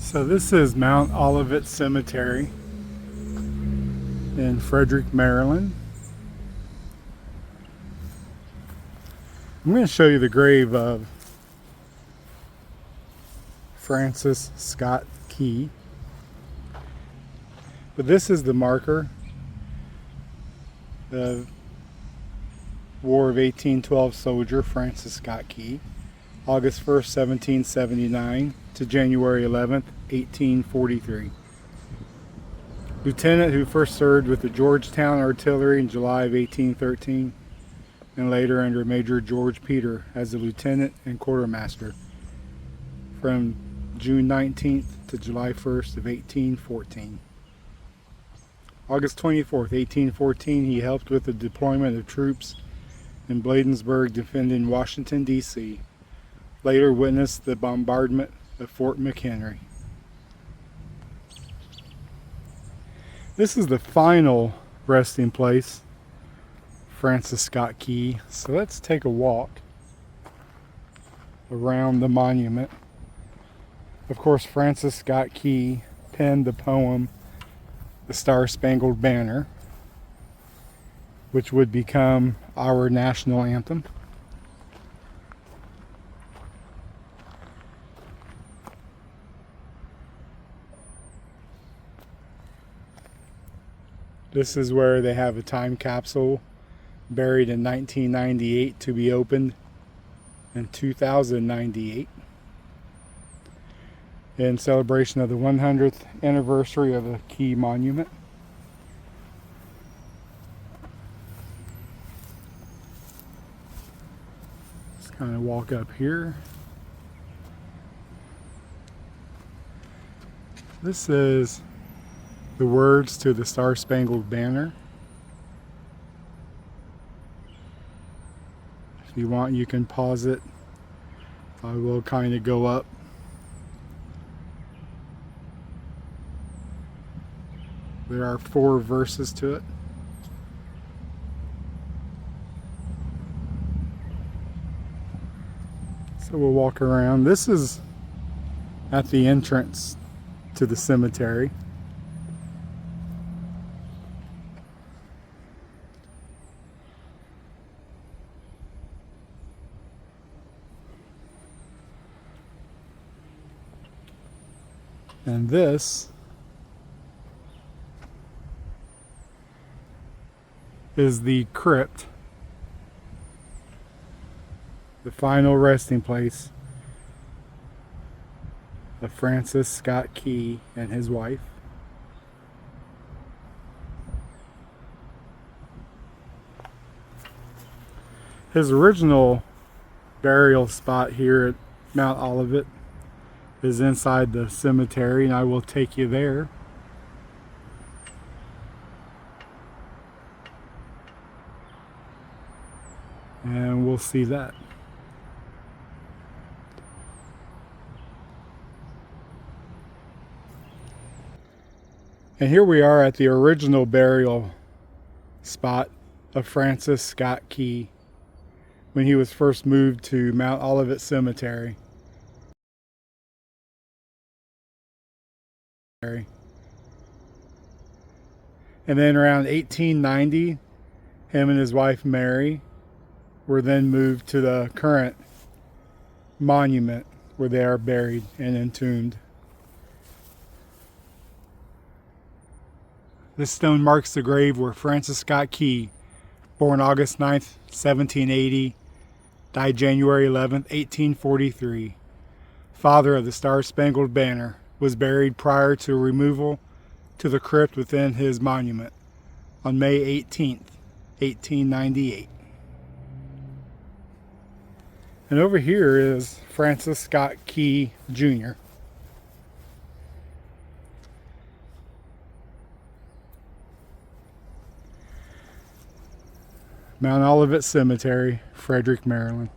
So this is Mount Olivet Cemetery in Frederick, Maryland. I'm going to show you the grave of Francis Scott Key. But this is the marker. The War of 1812 soldier Francis Scott Key, August 1st, 1779 to January 11th, 1843. Lieutenant who first served with the Georgetown Artillery in July of 1813 and later under Major George Peter as a lieutenant and quartermaster from June 19th to July 1st of 1814. August 24th, 1814, he helped with the deployment of troops in Bladensburg defending Washington, D.C. Later witnessed the bombardment of Fort McHenry. This is the final resting place, Francis Scott Key. So let's take a walk around the monument. Of course, Francis Scott Key penned the poem The Star Spangled Banner, which would become our national anthem. This is where they have a time capsule buried in 1998 to be opened in 2098 in celebration of the 100th anniversary of the Key Monument. Let's kind of walk up here. This is the words to the Star Spangled Banner. If you want, you can pause it. I will kind of go up. There are 4 verses to it. So we'll walk around. This is at the entrance to the cemetery. And this is the crypt, the final resting place of Francis Scott Key and his wife. His original burial spot here at Mount Olivet is inside the cemetery, and I will take you there. And we'll see that. And here we are at the original burial spot of Francis Scott Key when he was first moved to Mount Olivet Cemetery. And then around 1890, him and his wife Mary were then moved to the current monument where they are buried and entombed. This stone marks the grave where Francis Scott Key, born August 9th, 1780, died January 11th, 1843, father of the Star Spangled Banner, was buried prior to removal to the crypt within his monument on May 18th, 1898. And over here is Francis Scott Key Jr. Mount Olivet Cemetery, Frederick, Maryland.